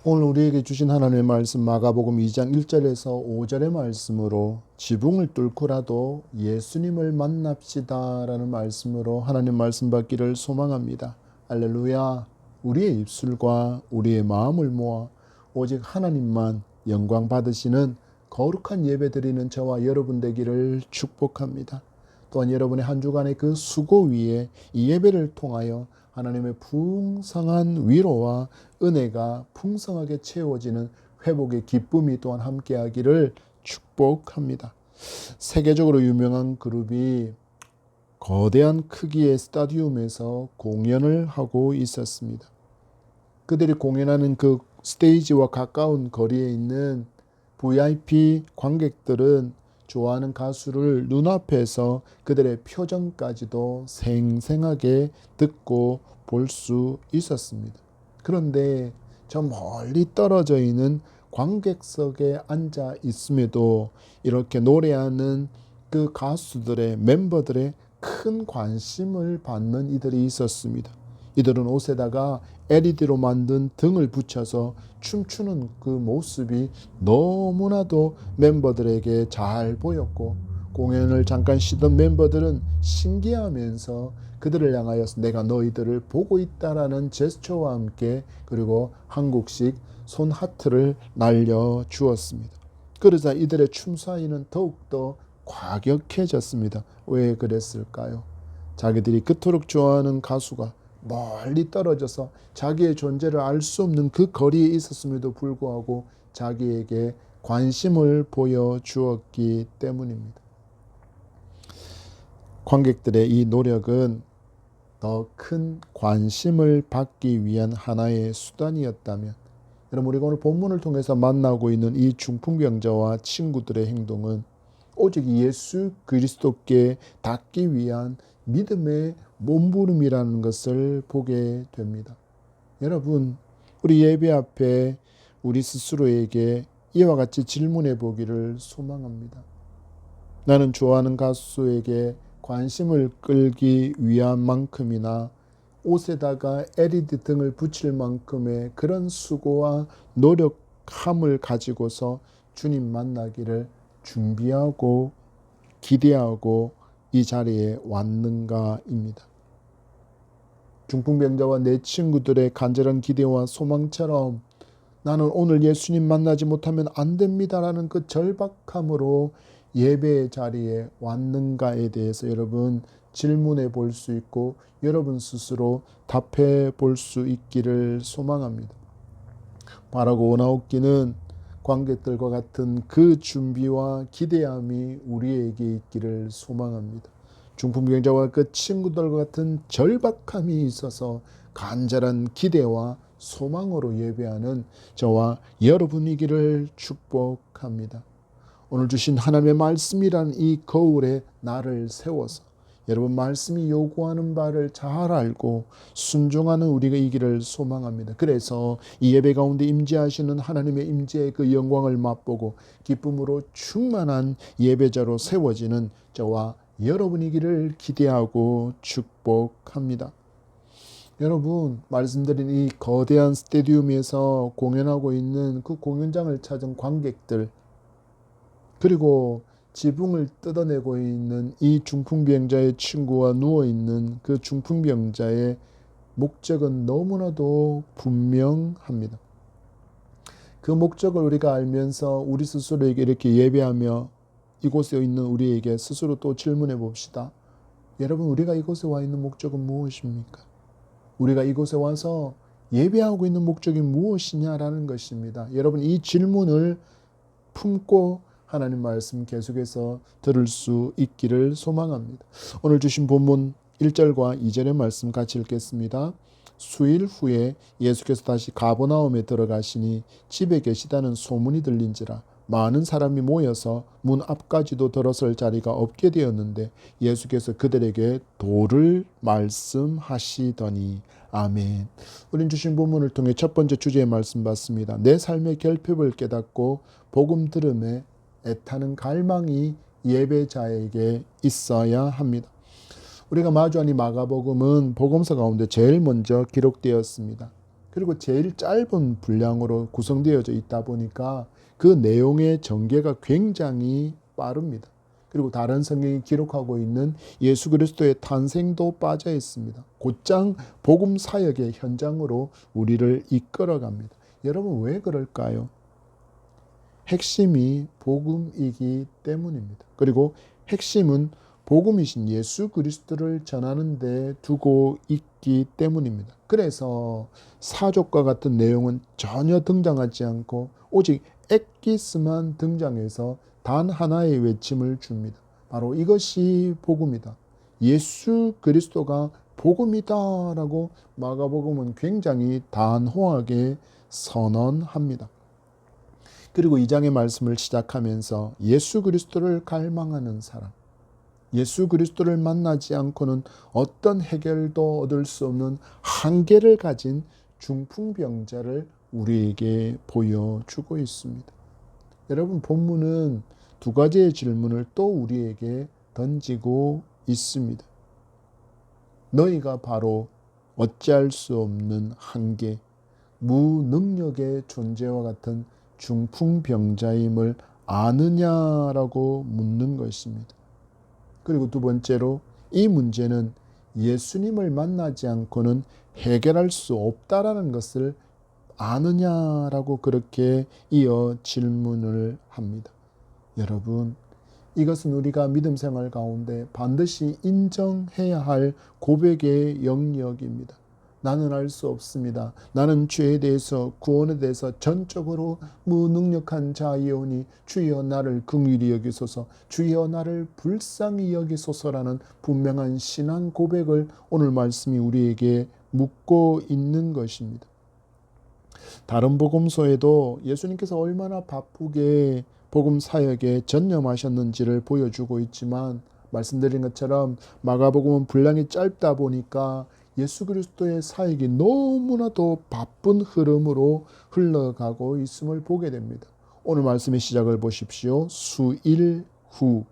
오늘 우리에게 주신 하나님의 말씀 마가복음 2장 1절에서 5절의 말씀으로 지붕을 뚫고라도 예수님을 만납시다라는 말씀으로 하나님 말씀 받기를 소망합니다. 할렐루야. 우리의 입술과 우리의 마음을 모아 오직 하나님만 영광 받으시는 거룩한 예배 드리는 저와 여러분 되기를 축복합니다. 또한 여러분의 한 주간의 그 수고 위에 이 예배를 통하여 하나님의 풍성한 위로와 은혜가 풍성하게 채워지는 회복의 기쁨이 또한 함께하기를 축복합니다. 세계적으로 유명한 그룹이 거대한 크기의 스타디움에서 공연을 하고 있었습니다. 그들이 공연하는 그 스테이지와 가까운 거리에 있는 VIP 관객들은 좋아하는 가수를 눈앞에서 그들의 표정까지도 생생하게 듣고 볼 수 있었습니다. 그런데 저 멀리 떨어져 있는 관객석에 앉아 있음에도 이렇게 노래하는 그 가수들의 멤버들의 큰 관심을 받는 이들이 있었습니다. 이들은 옷에다가 LED로 만든 등을 붙여서 춤추는 그 모습이 너무나도 멤버들에게 잘 보였고, 공연을 잠깐 쉬던 멤버들은 신기하면서 그들을 향하여서 내가 너희들을 보고 있다라는 제스처와 함께 그리고 한국식 손 하트를 날려주었습니다. 그러자 이들의 춤 사이는 더욱더 과격해졌습니다. 왜 그랬을까요? 자기들이 그토록 좋아하는 가수가 멀리 떨어져서 자기의 존재를 알 수 없는 그 거리에 있었음에도 불구하고 자기에게 관심을 보여주었기 때문입니다. 관객들의 이 노력은 더 큰 관심을 받기 위한 하나의 수단이었다면, 여러분, 우리가 오늘 본문을 통해서 만나고 있는 이 중풍병자와 친구들의 행동은 오직 예수 그리스도께 닿기 위한 믿음의 몸부림이라는 것을 보게 됩니다. 여러분, 우리 예배 앞에 우리 스스로에게 이와 같이 질문해 보기를 소망합니다. 나는 좋아하는 가수에게 관심을 끌기 위한 만큼이나 옷에다가 LED 등을 붙일 만큼의 그런 수고와 노력함을 가지고서 주님 만나기를 준비하고 기대하고 이 자리에 왔는가입니다. 중풍병자와 내 친구들의 간절한 기대와 소망처럼 나는 오늘 예수님 만나지 못하면 안 됩니다라는 그 절박함으로 예배의 자리에 왔는가에 대해서 여러분 질문해 볼 수 있고 여러분 스스로 답해 볼 수 있기를 소망합니다. 바라고 원하옵기는 관객들과 같은 그 준비와 기대함이 우리에게 있기를 소망합니다. 중풍병자와 그 친구들과 같은 절박함이 있어서 간절한 기대와 소망으로 예배하는 저와 여러분이기를 축복합니다. 오늘 주신 하나님의 말씀이란 이 거울에 나를 세워서 여러분 말씀이 요구하는 바를 잘 알고 순종하는 우리가 이기를 소망합니다. 그래서 이 예배 가운데 임재하시는 하나님의 임재의 그 영광을 맛보고 기쁨으로 충만한 예배자로 세워지는 저와 여러분이기를 기대하고 축복합니다. 여러분, 말씀드린 이 거대한 스테디움에서 공연하고 있는 그 공연장을 찾은 관객들, 그리고 지붕을 뜯어내고 있는 이 중풍병자의 친구와 누워있는 그 중풍병자의 목적은 너무나도 분명합니다. 그 목적을 우리가 알면서 우리 스스로에게 이렇게 예배하며 이곳에 있는 우리에게 스스로 또 질문해 봅시다. 여러분, 우리가 이곳에 와 있는 목적은 무엇입니까? 우리가 이곳에 와서 예배하고 있는 목적이 무엇이냐라는 것입니다. 여러분, 이 질문을 품고 하나님 말씀 계속해서 들을 수 있기를 소망합니다. 오늘 주신 본문 1절과 2절의 말씀 같이 읽겠습니다. 수일 후에 예수께서 다시 가버나움에 들어가시니 집에 계시다는 소문이 들린지라 많은 사람이 모여서 문 앞까지도 들어설 자리가 없게 되었는데 예수께서 그들에게 도를 말씀하시더니 아멘. 우린 주신 본문을 통해 첫 번째 주제의 말씀 받습니다. 내 삶의 결핍을 깨닫고 복음 들음에 애타는 갈망이 예배자에게 있어야 합니다. 우리가 마주한 이 마가복음은 복음서 가운데 제일 먼저 기록되었습니다. 그리고 제일 짧은 분량으로 구성되어져 있다 보니까 그 내용의 전개가 굉장히 빠릅니다. 그리고 다른 성경이 기록하고 있는 예수 그리스도의 탄생도 빠져 있습니다. 곧장 복음 사역의 현장으로 우리를 이끌어갑니다. 여러분 왜 그럴까요? 핵심이 복음이기 때문입니다. 그리고 핵심은 복음이신 예수 그리스도를 전하는 데 두고 있기 때문입니다. 그래서 사족과 같은 내용은 전혀 등장하지 않고 오직 엑기스만 등장해서 단 하나의 외침을 줍니다. 바로 이것이 복음이다. 예수 그리스도가 복음이다라고 마가복음은 굉장히 단호하게 선언합니다. 그리고 2장의 말씀을 시작하면서 예수 그리스도를 갈망하는 사람, 예수 그리스도를 만나지 않고는 어떤 해결도 얻을 수 없는 한계를 가진 중풍병자를 우리에게 보여주고 있습니다. 여러분 본문은 두 가지의 질문을 또 우리에게 던지고 있습니다. 너희가 바로 어찌할 수 없는 한계, 무능력의 존재와 같은 중풍병자임을 아느냐라고 묻는 것입니다. 그리고 두 번째로 이 문제는 예수님을 만나지 않고는 해결할 수 없다라는 것을 아느냐라고 그렇게 이어 질문을 합니다. 여러분, 이것은 우리가 믿음 생활 가운데 반드시 인정해야 할 고백의 영역입니다. 나는 알 수 없습니다. 나는 죄에 대해서, 구원에 대해서 전적으로 무능력한 자이오니 주여 나를 긍휼히 여기소서, 주여 나를 불쌍히 여기소서라는 분명한 신앙 고백을 오늘 말씀이 우리에게 묻고 있는 것입니다. 다른 복음서에도 예수님께서 얼마나 바쁘게 복음 사역에 전념하셨는지를 보여주고 있지만 말씀드린 것처럼 마가복음은 분량이 짧다 보니까 예수 그리스도의 사역이 너무나도 바쁜 흐름으로 흘러가고 있음을 보게 됩니다. 오늘 말씀의 시작을 보십시오. 수일 후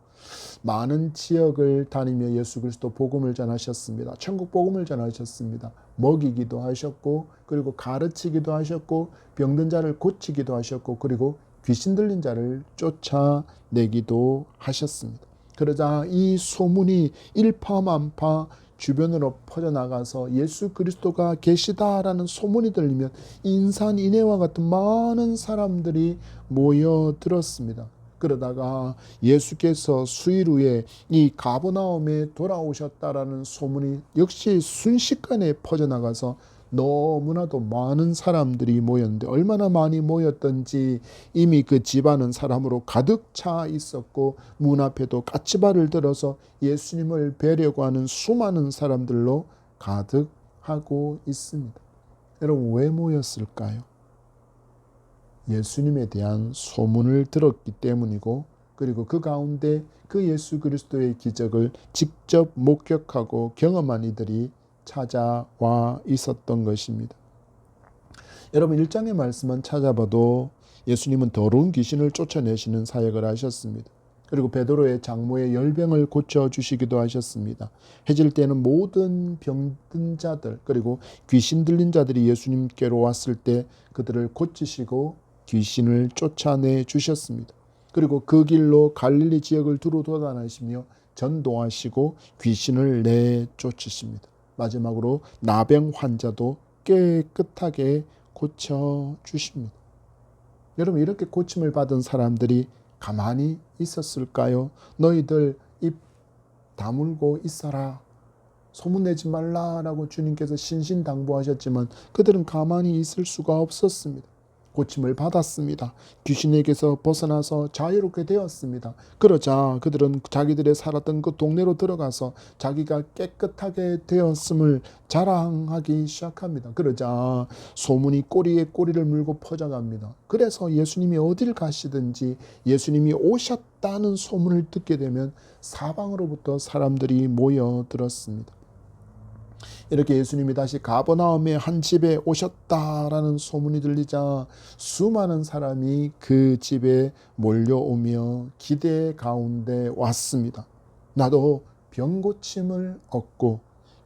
많은 지역을 다니며 예수 그리스도 복음을 전하셨습니다. 천국 복음을 전하셨습니다. 먹이기도 하셨고 그리고 가르치기도 하셨고 병든 자를 고치기도 하셨고 그리고 귀신 들린 자를 쫓아내기도 하셨습니다. 그러자 이 소문이 일파만파 주변으로 퍼져나가서 예수 그리스도가 계시다라는 소문이 들리면 인산인해와 같은 많은 사람들이 모여들었습니다. 그러다가 예수께서 수일 후에 이 가버나움에 돌아오셨다라는 소문이 역시 순식간에 퍼져나가서 너무나도 많은 사람들이 모였는데 얼마나 많이 모였던지 이미 그 집안은 사람으로 가득 차 있었고 문 앞에도 까치발을 들어서 예수님을 뵈려고 하는 수많은 사람들로 가득하고 있습니다. 여러분 왜 모였을까요? 예수님에 대한 소문을 들었기 때문이고 그리고 그 가운데 그 예수 그리스도의 기적을 직접 목격하고 경험한 이들이 찾아와 있었던 것입니다. 여러분 1장의 말씀만 찾아봐도 예수님은 더러운 귀신을 쫓아내시는 사역을 하셨습니다. 그리고 베드로의 장모의 열병을 고쳐주시기도 하셨습니다. 해질 때는 모든 병든 자들 그리고 귀신 들린 자들이 예수님께로 왔을 때 그들을 고치시고 귀신을 쫓아내 주셨습니다. 그리고 그 길로 갈릴리 지역을 두루 돌아다니시며 전도하시고 귀신을 내쫓으십니다. 마지막으로 나병 환자도 깨끗하게 고쳐주십니다. 여러분 이렇게 고침을 받은 사람들이 가만히 있었을까요? 너희들 입 다물고 있어라. 소문내지 말라라고 주님께서 신신당부하셨지만 그들은 가만히 있을 수가 없었습니다. 고침을 받았습니다. 귀신에게서 벗어나서 자유롭게 되었습니다. 그러자 그들은 자기들의 살았던 그 동네로 들어가서 자기가 깨끗하게 되었음을 자랑하기 시작합니다. 그러자 소문이 꼬리에 꼬리를 물고 퍼져갑니다. 그래서 예수님이 어딜 가시든지 예수님이 오셨다는 소문을 듣게 되면 사방으로부터 사람들이 모여들었습니다. 이렇게 예수님이 다시 가버나움의 한 집에 오셨다라는 소문이 들리자 수많은 사람이 그 집에 몰려오며 기대 가운데 왔습니다. 나도 병 고침을 얻고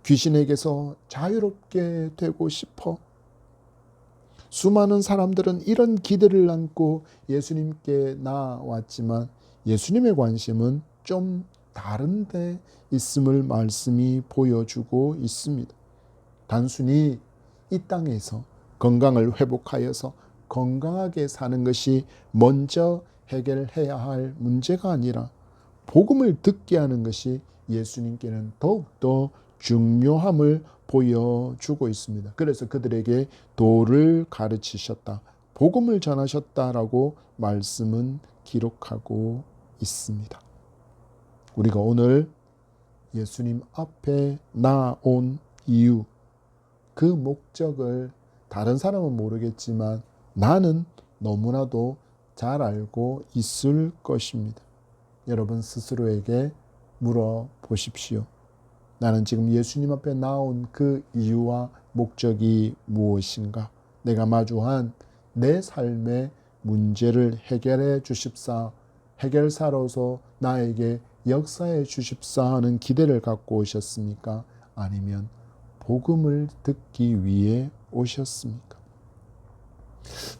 귀신에게서 자유롭게 되고 싶어. 수많은 사람들은 이런 기대를 안고 예수님께 나왔지만 예수님의 관심은 좀 다른 데 있음을 말씀이 보여주고 있습니다. 단순히 이 땅에서 건강을 회복하여서 건강하게 사는 것이 먼저 해결해야 할 문제가 아니라 복음을 듣게 하는 것이 예수님께는 더욱더 중요함을 보여주고 있습니다. 그래서 그들에게 도를 가르치셨다, 복음을 전하셨다라고 말씀은 기록하고 있습니다. 우리가 오늘 예수님 앞에 나온 이유, 그 목적을 다른 사람은 모르겠지만 나는 너무나도 잘 알고 있을 것입니다. 여러분 스스로에게 물어보십시오. 나는 지금 예수님 앞에 나온 그 이유와 목적이 무엇인가? 내가 마주한 내 삶의 문제를 해결해 주십사, 해결사로서 나에게 역사해 주십사 하는 기대를 갖고 오셨습니까? 아니면 복음을 듣기 위해 오셨습니까?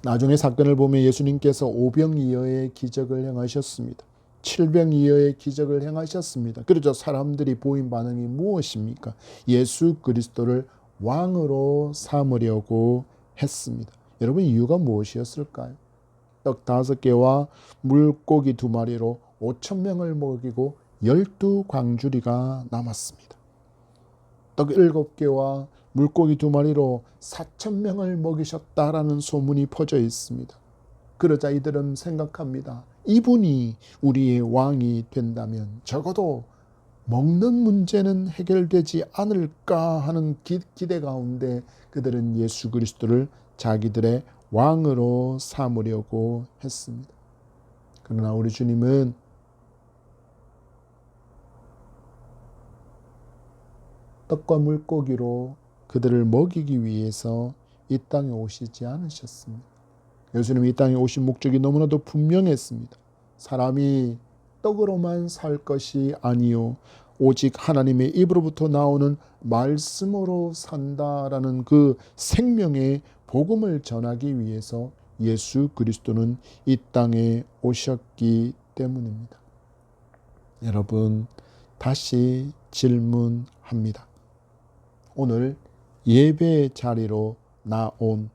나중에 사건을 보면 예수님께서 오병이어의 기적을 행하셨습니다. 칠병이어의 기적을 행하셨습니다. 그래서 사람들이 보인 반응이 무엇입니까? 예수 그리스도를 왕으로 삼으려고 했습니다. 여러분 이유가 무엇이었을까요? 떡 5개와 물고기 2마리로 5,000명을 먹이고 12광주리가 남았습니다. 떡 7개와 물고기 2마리로 4,000명을 먹이셨다라는 소문이 퍼져 있습니다. 그러자 이들은 생각합니다. 이분이 우리의 왕이 된다면 적어도 먹는 문제는 해결되지 않을까 하는 기대 가운데 그들은 예수 그리스도를 자기들의 왕으로 삼으려고 했습니다. 그러나 우리 주님은 떡과 물고기로 그들을 먹이기 위해서 이 땅에 오시지 않으셨습니다. 예수님이 이 땅에 오신 목적이 너무나도 분명했습니다. 사람이 떡으로만 살 것이 아니요 오직 하나님의 입으로부터 나오는 말씀으로 산다라는 그 생명의 복음을 전하기 위해서 예수 그리스도는 이 땅에 오셨기 때문입니다. 여러분 다시 질문합니다. 오늘 예배의 자리로 나온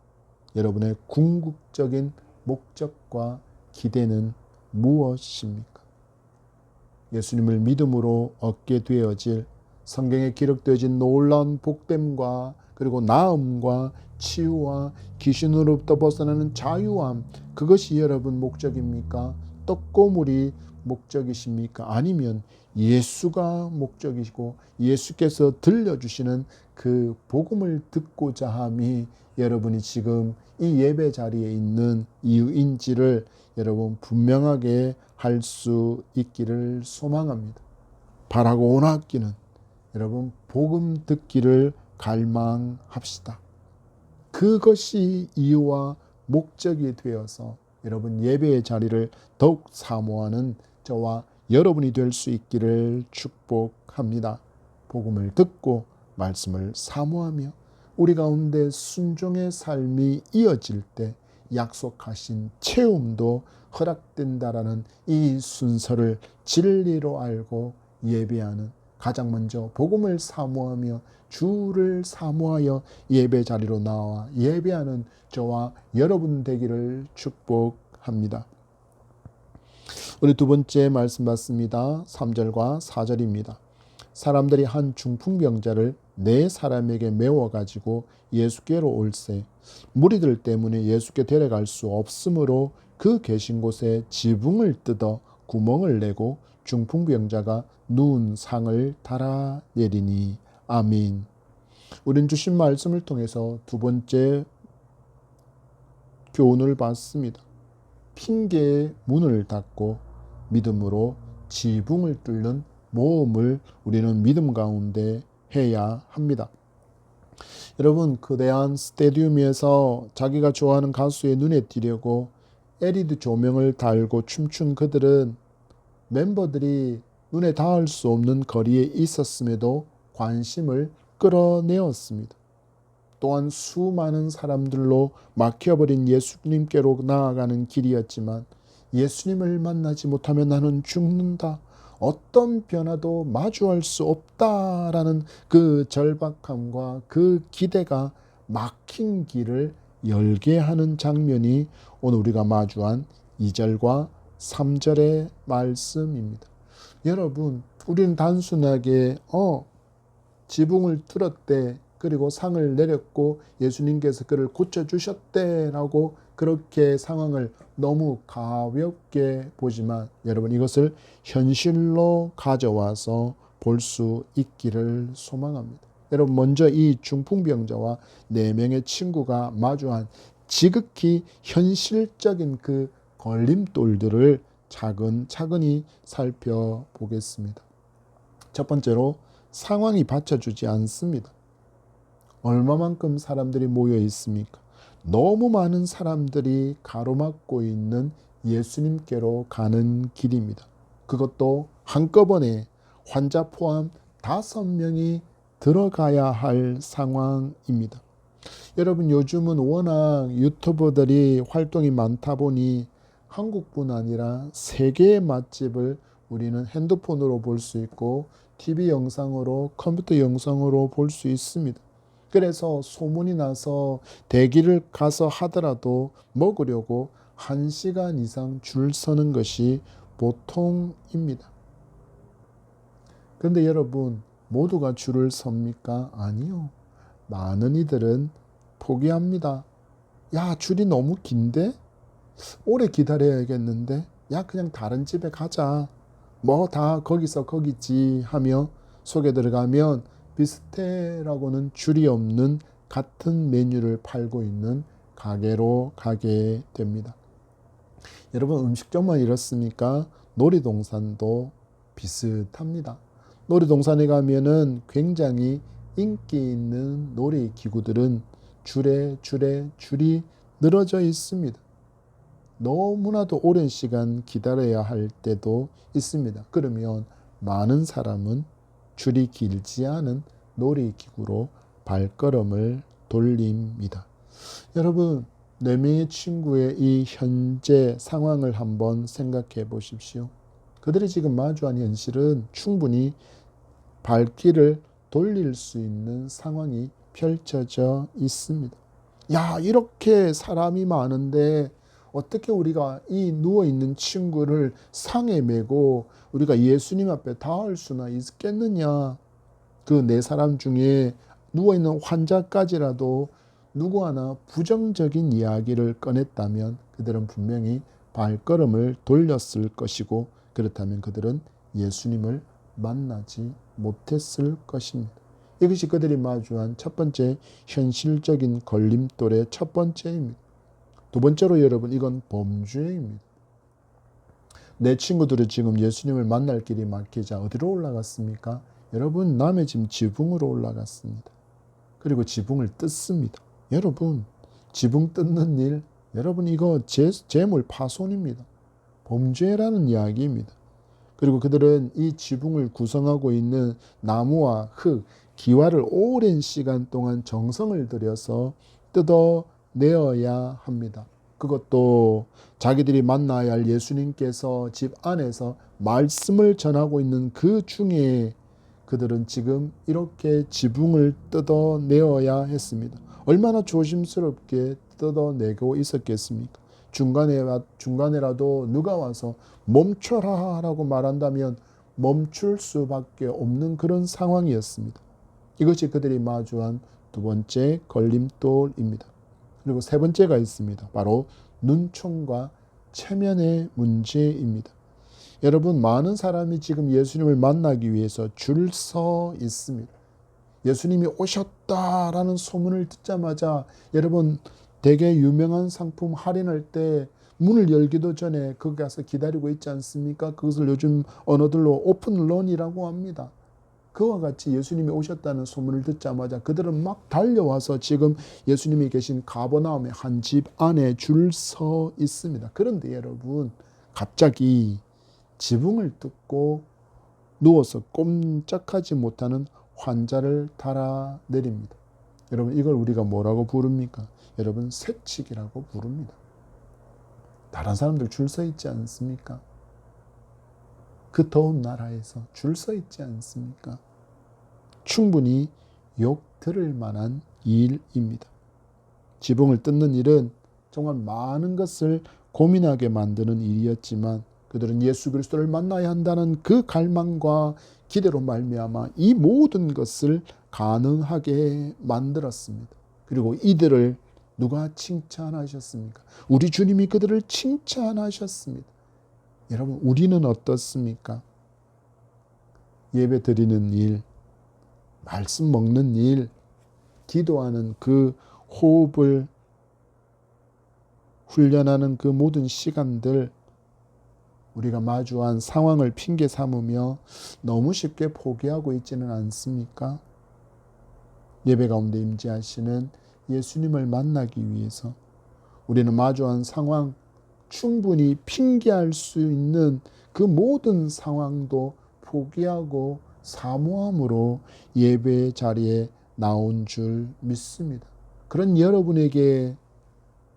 여러분의 궁극적인 목적과 기대는 무엇입니까? 예수님을 믿음으로 얻게 되어질 성경에 기록되어진 놀라운 복됨과 그리고 나음과 치유와 귀신으로부터 벗어나는 자유함, 그것이 여러분 목적입니까? 떡고물이 목적이십니까? 아니면 예수가 목적이시고 예수께서 들려주시는 그 복음을 듣고자 함이 여러분이 지금 이 예배 자리에 있는 이유인지를 여러분 분명하게 할 수 있기를 소망합니다. 바라고 원하기는 여러분 복음 듣기를 갈망합시다. 그것이 이유와 목적이 되어서 여러분 예배의 자리를 더욱 사모하는 저와 여러분이 될 수 있기를 축복합니다. 복음을 듣고 말씀을 사모하며 우리 가운데 순종의 삶이 이어질 때 약속하신 체험도 허락된다라는 이 순서를 진리로 알고 예배하는, 가장 먼저 복음을 사모하며 주를 사모하여 예배 자리로 나와 예배하는 저와 여러분 되기를 축복합니다. 우리 두 번째 말씀 받습니다. 3절과 4절입니다. 사람들이 한 중풍병자를 4사람에게 메워가지고 예수께로 올세 무리들 때문에 예수께 데려갈 수 없으므로 그 계신 곳에 지붕을 뜯어 구멍을 내고 중풍병자가 누운 상을 달아내리니. 아멘. 우린 주신 말씀을 통해서 두 번째 교훈을 받습니다. 핑계의 문을 닫고 믿음으로 지붕을 뚫는 모험을 우리는 믿음 가운데 해야 합니다. 여러분 거대한 스테디움에서 자기가 좋아하는 가수의 눈에 띄려고 LED 조명을 달고 춤춘 그들은 멤버들이 눈에 닿을 수 없는 거리에 있었음에도 관심을 끌어내었습니다. 또한 수많은 사람들로 막혀버린 예수님께로 나아가는 길이었지만 예수님을 만나지 못하면 나는 죽는다. 어떤 변화도 마주할 수 없다라는 그 절박함과 그 기대가 막힌 길을 열게 하는 장면이 오늘 우리가 마주한 2절과 3절의 말씀입니다. 여러분, 우리는 단순하게 지붕을 뚫었대, 그리고 상을 내렸고 예수님께서 그를 고쳐주셨대라고 그렇게 상황을 너무 가볍게 보지만 여러분, 이것을 현실로 가져와서 볼 수 있기를 소망합니다. 여러분, 먼저 이 중풍병자와 4명의 친구가 마주한 지극히 현실적인 그 걸림돌들을 차근차근히 살펴보겠습니다. 첫 번째로, 상황이 받쳐주지 않습니다. 얼마만큼 사람들이 모여 있습니까? 너무 많은 사람들이 가로막고 있는 예수님께로 가는 길입니다. 그것도 한꺼번에 환자 포함 5명이 들어가야 할 상황입니다. 여러분, 요즘은 워낙 유튜버들이 활동이 많다 보니 한국뿐 아니라 세계의 맛집을 우리는 핸드폰으로 볼 수 있고 TV 영상으로, 컴퓨터 영상으로 볼 수 있습니다. 그래서 소문이 나서 대기를 가서 하더라도 먹으려고 1시간 이상 줄 서는 것이 보통입니다. 그런데 여러분, 모두가 줄을 섭니까? 아니요. 많은 이들은 포기합니다. 야, 줄이 너무 긴데? 오래 기다려야겠는데? 야, 그냥 다른 집에 가자. 뭐 다 거기서 거기지 하며 속에 들어가면 비스테라고는 줄이 없는 같은 메뉴를 팔고 있는 가게로 가게 됩니다. 여러분, 음식점만 이렇습니까? 놀이동산도 비슷합니다. 놀이동산에 가면은 굉장히 인기 있는 놀이기구들은 줄이 늘어져 있습니다. 너무나도 오랜 시간 기다려야 할 때도 있습니다. 그러면 많은 사람은 줄이 길지 않은 놀이기구로 발걸음을 돌립니다. 여러분, 4명의 친구의 이 현재 상황을 한번 생각해 보십시오. 그들이 지금 마주한 현실은 충분히 발길을 돌릴 수 있는 상황이 펼쳐져 있습니다. 야, 이렇게 사람이 많은데 어떻게 우리가 이 누워있는 친구를 상에 메고 우리가 예수님 앞에 닿을 수나 있겠느냐. 그 4사람 중에 누워있는 환자까지라도 누구 하나 부정적인 이야기를 꺼냈다면 그들은 분명히 발걸음을 돌렸을 것이고, 그렇다면 그들은 예수님을 만나지 못했을 것입니다. 이것이 그들이 마주한 첫 번째 현실적인 걸림돌의 첫 번째입니다. 두 번째로 여러분, 이건 범죄입니다. 내 친구들이 지금 예수님을 만날 길이 막히자 어디로 올라갔습니까? 여러분, 남의 집 지붕으로 올라갔습니다. 그리고 지붕을 뜯습니다. 여러분, 지붕 뜯는 일, 여러분, 이거 재물 파손입니다. 범죄라는 이야기입니다. 그리고 그들은 이 지붕을 구성하고 있는 나무와 흙, 기와를 오랜 시간 동안 정성을 들여서 뜯어내어야 합니다. 그것도 자기들이 만나야 할 예수님께서 집 안에서 말씀을 전하고 있는 그 중에 그들은 지금 이렇게 지붕을 뜯어내어야 했습니다. 얼마나 조심스럽게 뜯어내고 있었겠습니까? 중간에라도 누가 와서 멈춰라 라고 말한다면 멈출 수밖에 없는 그런 상황이었습니다. 이것이 그들이 마주한 두 번째 걸림돌입니다. 그리고 세 번째가 있습니다. 바로 눈총과 체면의 문제입니다. 여러분, 많은 사람이 지금 예수님을 만나기 위해서 줄 서 있습니다. 예수님이 오셨다라는 소문을 듣자마자 여러분, 되게 유명한 상품 할인할 때 문을 열기도 전에 거기 가서 기다리고 있지 않습니까? 그것을 요즘 언어들로 오픈런이라고 합니다. 그와 같이 예수님이 오셨다는 소문을 듣자마자 그들은 막 달려와서 지금 예수님이 계신 가버나움의 한 집 안에 줄 서 있습니다. 그런데 여러분, 갑자기 지붕을 뜯고 누워서 꼼짝하지 못하는 환자를 달아내립니다. 여러분 이걸 우리가 뭐라고 부릅니까? 여러분 새치기라고 부릅니다. 다른 사람들 줄 서 있지 않습니까? 그 더운 나라에서 줄 서 있지 않습니까? 충분히 욕 들을 만한 일입니다. 지붕을 뜯는 일은 정말 많은 것을 고민하게 만드는 일이었지만 그들은 예수 그리스도를 만나야 한다는 그 갈망과 기대로 말미암아 이 모든 것을 가능하게 만들었습니다. 그리고 이들을 누가 칭찬하셨습니까? 우리 주님이 그들을 칭찬하셨습니다. 여러분 우리는 어떻습니까? 예배 드리는 일, 말씀 먹는 일, 기도하는 그 호흡을 훈련하는 그 모든 시간들, 우리가 마주한 상황을 핑계 삼으며 너무 쉽게 포기하고 있지는 않습니까? 예배 가운데 임재하시는 예수님을 만나기 위해서 우리는 마주한 상황, 충분히 핑계할 수 있는 그 모든 상황도 포기하고 사모함으로 예배 자리에 나온 줄 믿습니다. 그런 여러분에게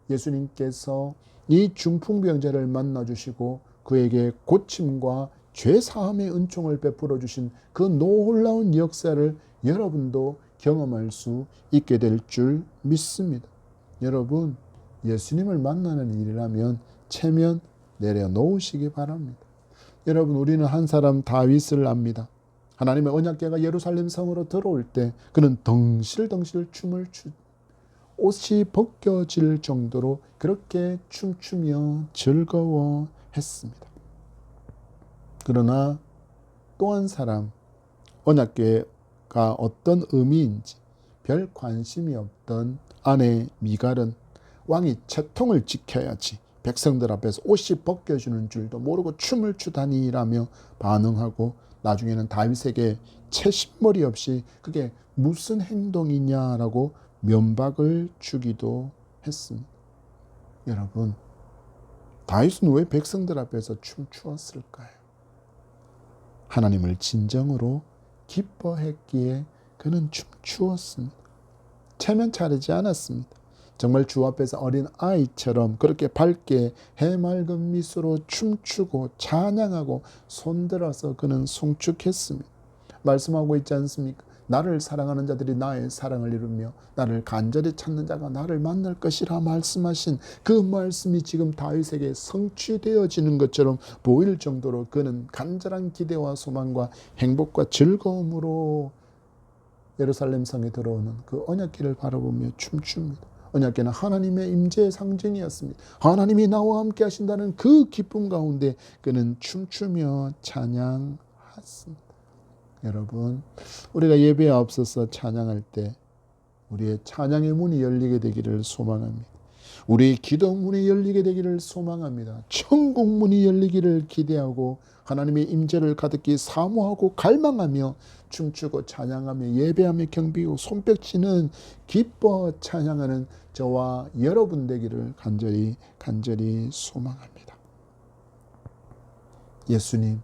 예수님께서 이 중풍병자를 만나주시고 그에게 고침과 죄사함의 은총을 베풀어 주신 그 놀라운 역사를 여러분도 경험할 수 있게 될 줄 믿습니다. 여러분 예수님을 만나는 일이라면 체면 내려놓으시기 바랍니다. 여러분 우리는 한 사람 다윗을 압니다. 하나님의 언약궤가 예루살렘 성으로 들어올 때 그는 덩실덩실 춤을 옷이 벗겨질 정도로 그렇게 춤추며 즐거워했습니다. 그러나 또 한 사람, 언약궤가 어떤 의미인지 별 관심이 없던 아내 미갈은 왕이 채통을 지켜야지 백성들 앞에서 옷이 벗겨지는 줄도 모르고 춤을 추다니라며 반응하고 나중에는 다윗에게 채신머리 없이 그게 무슨 행동이냐라고 면박을 주기도 했습니다. 여러분 다윗은 왜 백성들 앞에서 춤추었을까요? 하나님을 진정으로 기뻐했기에 그는 춤추었습니다. 체면 차리지 않았습니다. 정말 주 앞에서 어린 아이처럼 그렇게 밝게 해맑은 미소로 춤추고 찬양하고 손들어서 그는 송축했습니다. 말씀하고 있지 않습니까? 나를 사랑하는 자들이 나의 사랑을 이루며 나를 간절히 찾는 자가 나를 만날 것이라 말씀하신 그 말씀이 지금 다윗에게 성취되어지는 것처럼 보일 정도로 그는 간절한 기대와 소망과 행복과 즐거움으로 예루살렘 성에 들어오는 그 언약궤를 바라보며 춤춥니다. 언약궤는 하나님의 임재의 상징이었습니다. 하나님이 나와 함께 하신다는 그 기쁨 가운데 그는 춤추며 찬양했습니다. 여러분 우리가 예배에 앞서서 찬양할 때 우리의 찬양의 문이 열리게 되기를 소망합니다. 우리의 기도 문이 열리게 되기를 소망합니다. 천국 문이 열리기를 기대하고 하나님의 임재를 가득히 사모하고 갈망하며 춤추고 찬양하며 예배하며 경배하고 손뼉치는 기뻐 찬양하는 저와 여러분 되기를 간절히 소망합니다. 예수님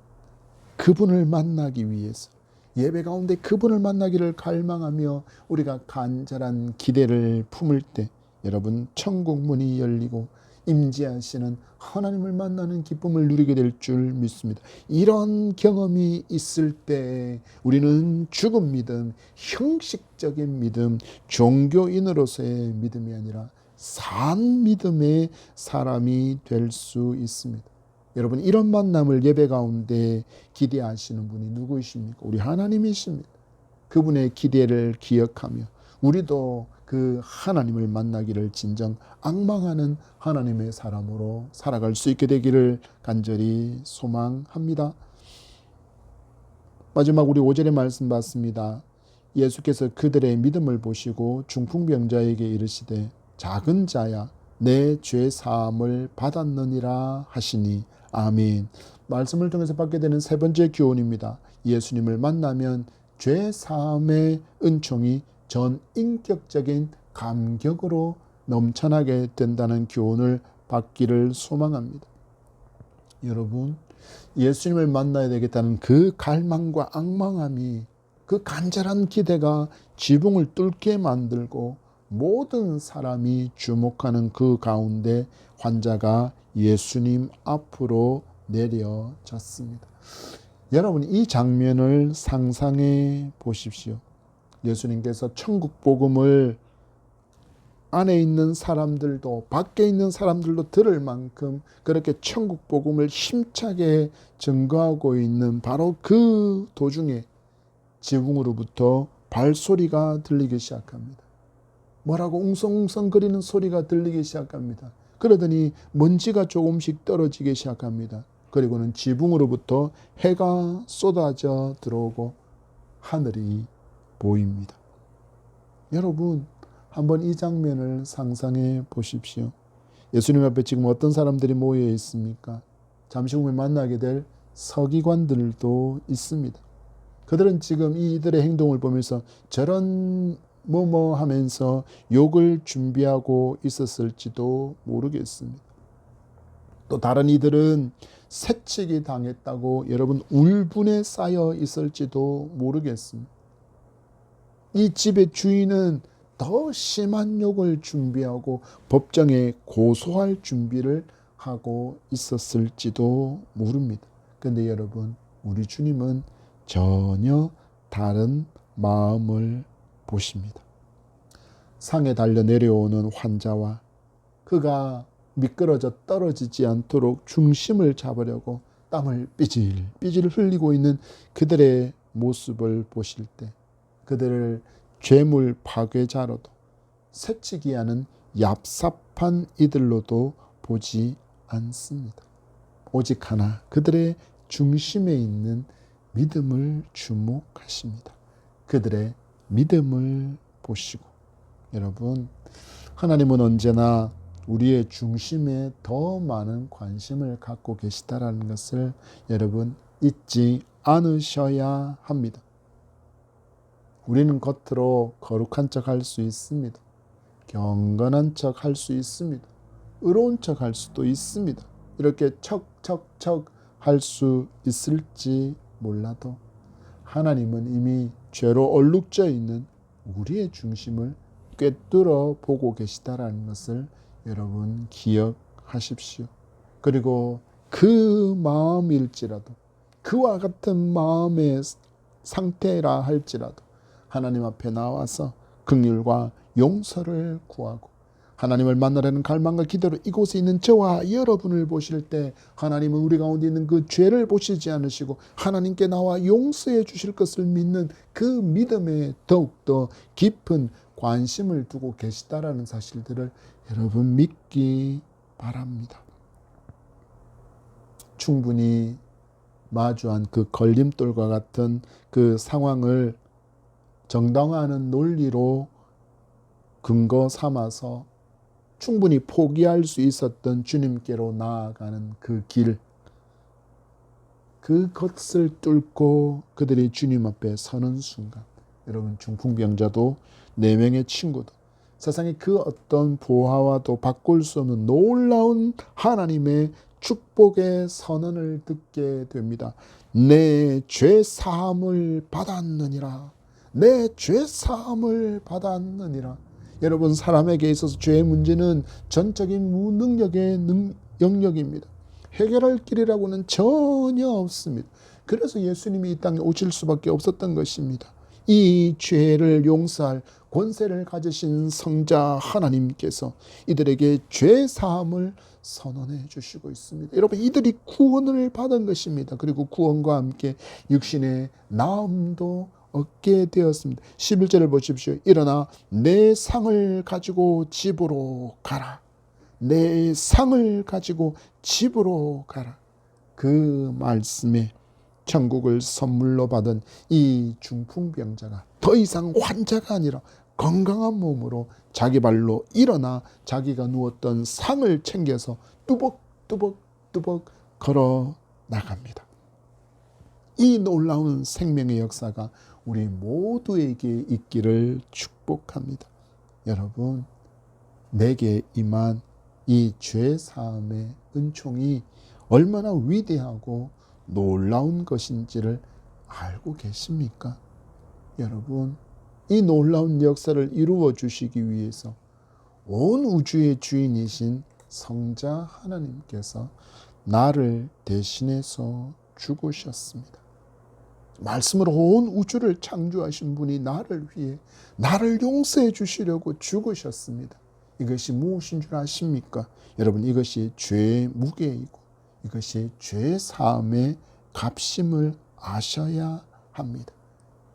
그분을 만나기 위해서 예배 가운데 그분을 만나기를 갈망하며 우리가 간절한 기대를 품을 때 여러분 천국 문이 열리고 임재하시는 하나님을 만나는 기쁨을 누리게 될 줄 믿습니다. 이런 경험이 있을 때 우리는 죽은 믿음, 형식적인 믿음, 종교인으로서의 믿음이 아니라 산 믿음의 사람이 될 수 있습니다. 여러분 이런 만남을 예배 가운데 기대하시는 분이 누구이십니까? 우리 하나님이십니다. 그분의 기대를 기억하며 우리도 그 하나님을 만나기를 진정 앙망하는 하나님의 사람으로 살아갈 수 있게 되기를 간절히 소망합니다. 마지막 우리 5절의 말씀 봤습니다. 예수께서 그들의 믿음을 보시고 중풍병자에게 이르시되 작은 자야 내 죄 사함을 받았느니라 하시니 아멘. 말씀을 통해서 받게 되는 세 번째 교훈입니다. 예수님을 만나면 죄 사함의 은총이 전 인격적인 감격으로 넘쳐나게 된다는 교훈을 받기를 소망합니다. 여러분 예수님을 만나야 되겠다는 그 갈망과 앙망함이 그 간절한 기대가 지붕을 뚫게 만들고 모든 사람이 주목하는 그 가운데 환자가 예수님 앞으로 내려졌습니다. 여러분, 이 장면을 상상해 보십시오. 예수님께서 천국 복음을 안에 있는 사람들도 밖에 있는 사람들도 들을 만큼 그렇게 천국 복음을 힘차게 증거하고 있는 바로 그 도중에 지붕으로부터 발소리가 들리기 시작합니다. 뭐라고 웅성웅성거리는 소리가 들리기 시작합니다. 그러더니 먼지가 조금씩 떨어지기 시작합니다. 그리고는 지붕으로부터 해가 쏟아져 들어오고 하늘이 보입니다. 여러분, 한번 이 장면을 상상해 보십시오. 예수님 앞에 지금 어떤 사람들이 모여 있습니까? 잠시 후에 만나게 될 서기관들도 있습니다. 그들은 지금 이들의 행동을 보면서 저런 뭐뭐 하면서 욕을 준비하고 있었을지도 모르겠습니다. 또 다른 이들은 새치기 당했다고 여러분 울분에 쌓여 있을지도 모르겠습니다. 이 집의 주인은 더 심한 욕을 준비하고 법정에 고소할 준비를 하고 있었을지도 모릅니다. 그런데 여러분, 우리 주님은 전혀 다른 마음을 보십니다. 상에 달려 내려오는 환자와 그가 미끄러져 떨어지지 않도록 중심을 잡으려고 땀을 삐질삐질 흘리고 있는 그들의 모습을 보실 때 그들을 죄물 파괴자로도 새치기 하는 얍삽한 이들로도 보지 않습니다. 오직 하나, 그들의 중심에 있는 믿음을 주목하십니다. 그들의 믿음을 보시고, 여러분, 하나님은 언제나 우리의 중심에 더 많은 관심을 갖고 계시다라는 것을 여러분 잊지 않으셔야 합니다. 우리는 겉으로 거룩한 척 할 수 있습니다. 경건한 척 할 수 있습니다. 의로운 척 할 수도 있습니다. 이렇게 척척척 할 수 있을지 몰라도 하나님은 이미 죄로 얼룩져 있는 우리의 중심을 꿰뚫어 보고 계시다라는 것을 여러분 기억하십시오. 그리고 그 마음일지라도 그와 같은 마음의 상태라 할지라도 하나님 앞에 나와서 긍휼과 용서를 구하고 하나님을 만나려는 갈망과 기도로 이곳에 있는 저와 여러분을 보실 때 하나님은 우리 가운데 있는 그 죄를 보시지 않으시고 하나님께 나와 용서해 주실 것을 믿는 그 믿음에 더욱더 깊은 관심을 두고 계시다라는 사실들을 여러분 믿기 바랍니다. 충분히 마주한 그 걸림돌과 같은 그 상황을 정당화하는 논리로 근거 삼아서 충분히 포기할 수 있었던 주님께로 나아가는 그 길, 그것을 뚫고 그들이 주님 앞에 서는 순간, 여러분 중풍병자도 4명의 친구도 세상의 그 어떤 보화와도 바꿀 수 없는 놀라운 하나님의 축복의 선언을 듣게 됩니다. 내 죄 사함을 받았느니라. 내 죄 사함을 받았느니라. 여러분, 사람에게 있어서 죄의 문제는 전적인 무능력의 영역입니다. 해결할 길이라고는 전혀 없습니다. 그래서 예수님이 이 땅에 오실 수밖에 없었던 것입니다. 이 죄를 용서할 권세를 가지신 성자 하나님께서 이들에게 죄 사함을 선언해 주시고 있습니다. 여러분, 이들이 구원을 받은 것입니다. 그리고 구원과 함께 육신의 나음도 얻게 되었습니다. 11절을 보십시오. 일어나 내 상을 가지고 집으로 가라. 내 상을 가지고 집으로 가라. 그 말씀에 천국을 선물로 받은 이 중풍병자가 더 이상 환자가 아니라 건강한 몸으로 자기 발로 일어나 자기가 누웠던 상을 챙겨서 뚜벅뚜벅뚜벅 걸어 나갑니다. 이 놀라운 생명의 역사가 우리 모두에게 있기를 축복합니다. 여러분, 내게 임한 이 죄사함의 은총이 얼마나 위대하고 놀라운 것인지를 알고 계십니까? 여러분, 이 놀라운 역사를 이루어 주시기 위해서 온 우주의 주인이신 성자 하나님께서 나를 대신해서 죽으셨습니다. 말씀으로 온 우주를 창조하신 분이 나를 위해 나를 용서해 주시려고 죽으셨습니다. 이것이 무엇인 줄 아십니까? 여러분, 이것이 죄의 무게이고 이것이 죄 사함의 값임을 아셔야 합니다.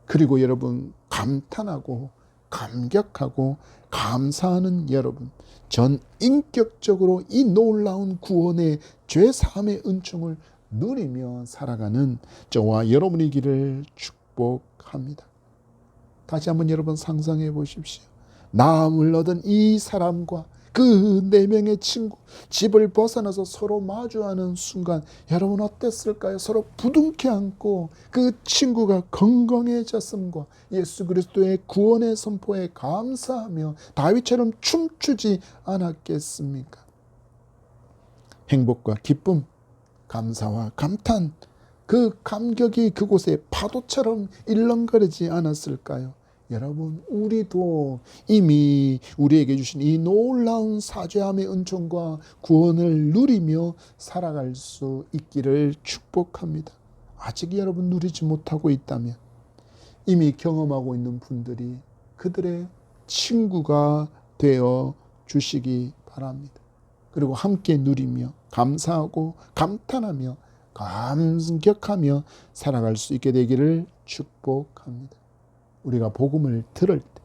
그리고 여러분, 감탄하고 감격하고 감사하는 여러분, 전 인격적으로 이 놀라운 구원의 죄 사함의 은총을 누리며 살아가는 저와 여러분이기를 축복합니다. 다시 한번 여러분 상상해 보십시오. 나음을 얻은 이 사람과 그 4명의 친구, 집을 벗어나서 서로 마주하는 순간 여러분 어땠을까요? 서로 부둥켜 안고 그 친구가 건강해졌음과 예수 그리스도의 구원의 선포에 감사하며 다윗처럼 춤추지 않았겠습니까? 행복과 기쁨, 감사와 감탄, 그 감격이 그곳에 파도처럼 일렁거리지 않았을까요? 여러분, 우리도 이미 우리에게 주신 이 놀라운 사죄함의 은총과 구원을 누리며 살아갈 수 있기를 축복합니다. 아직 여러분 누리지 못하고 있다면 이미 경험하고 있는 분들이 그들의 친구가 되어 주시기 바랍니다. 그리고 함께 누리며 감사하고 감탄하며 감격하며 살아갈 수 있게 되기를 축복합니다. 우리가 복음을 들을 때,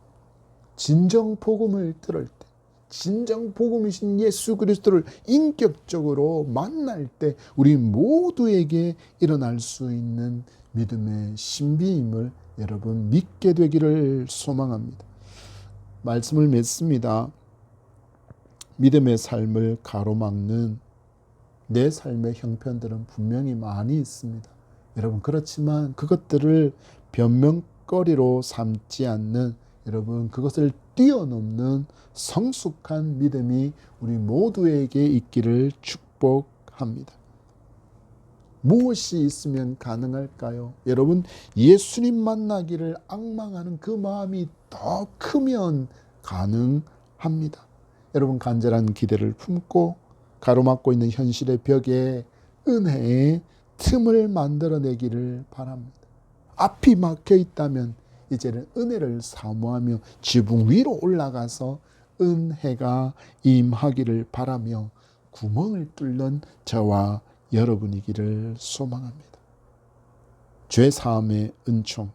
진정 복음을 들을 때, 진정 복음이신 예수 그리스도를 인격적으로 만날 때 우리 모두에게 일어날 수 있는 믿음의 신비임을 여러분 믿게 되기를 소망합니다. 말씀을 맺습니다. 믿음의 삶을 가로막는 내 삶의 형편들은 분명히 많이 있습니다. 여러분, 그렇지만 그것들을 변명거리로 삼지 않는, 여러분, 그것을 뛰어넘는 성숙한 믿음이 우리 모두에게 있기를 축복합니다. 무엇이 있으면 가능할까요? 여러분, 예수님 만나기를 앙망하는 그 마음이 더 크면 가능합니다. 여러분, 간절한 기대를 품고 가로막고 있는 현실의 벽에 은혜의 틈을 만들어내기를 바랍니다. 앞이 막혀 있다면 이제는 은혜를 사모하며 지붕 위로 올라가서 은혜가 임하기를 바라며 구멍을 뚫는 저와 여러분이기를 소망합니다. 죄 사함의 은총,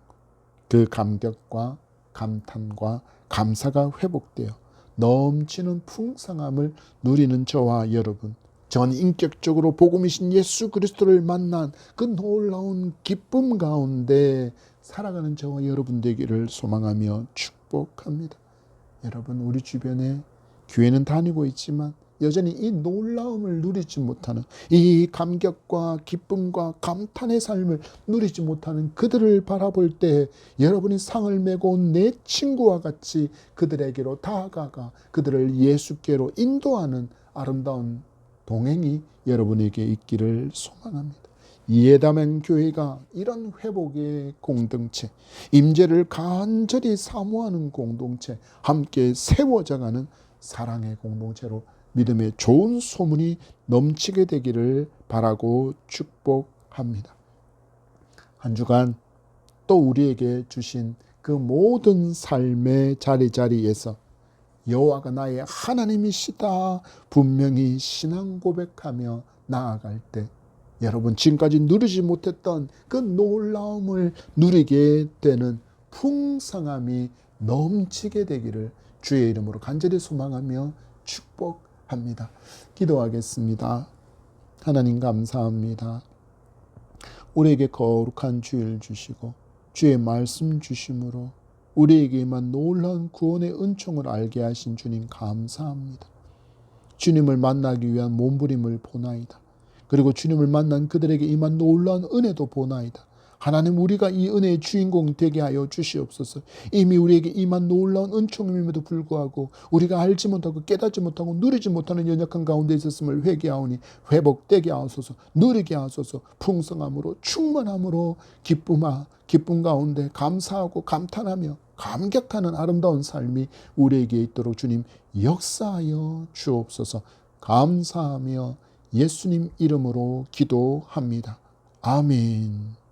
그 감격과 감탄과 감사가 회복되어 넘치는 풍성함을 누리는 저와 여러분, 전 인격적으로 복음이신 예수 그리스도를 만난 그 놀라운 기쁨 가운데 살아가는 저와 여러분 되기를 소망하며 축복합니다. 여러분, 우리 주변에 교회는 다니고 있지만 여전히 이 놀라움을 누리지 못하는, 이 감격과 기쁨과 감탄의 삶을 누리지 못하는 그들을 바라볼 때 여러분이 상을 메고 온 내 친구와 같이 그들에게로 다가가 그들을 예수께로 인도하는 아름다운 동행이 여러분에게 있기를 소망합니다. 예담행 교회가 이런 회복의 공동체, 임재를 간절히 사모하는 공동체, 함께 세워져가는 사랑의 공동체로 믿음의 좋은 소문이 넘치게 되기를 바라고 축복합니다. 한 주간 또 우리에게 주신 그 모든 삶의 자리자리에서 여호와가 나의 하나님이시다 분명히 신앙 고백하며 나아갈 때 여러분, 지금까지 누리지 못했던 그 놀라움을 누리게 되는 풍성함이 넘치게 되기를 주의 이름으로 간절히 소망하며 축복합니다. 기도하겠습니다. 하나님, 감사합니다. 우리에게 거룩한 주일 주시고 주의 말씀 주심으로 우리에게만 놀라운 구원의 은총을 알게 하신 주님, 감사합니다. 주님을 만나기 위한 몸부림을 보나이다. 그리고 주님을 만난 그들에게 임한 놀라운 은혜도 보나이다. 하나님, 우리가 이 은혜의 주인공 되게 하여 주시옵소서. 이미 우리에게 임한 놀라운 은총임에도 불구하고 우리가 알지 못하고 깨닫지 못하고 누리지 못하는 연약한 가운데 있었음을 회개하오니 회복되게 하소서. 누리게 하소서. 풍성함으로 충만함으로 기쁨 가운데 감사하고 감탄하며 감격하는 아름다운 삶이 우리에게 있도록 주님 역사하여 주옵소서. 감사하며 예수님 이름으로 기도합니다. 아멘.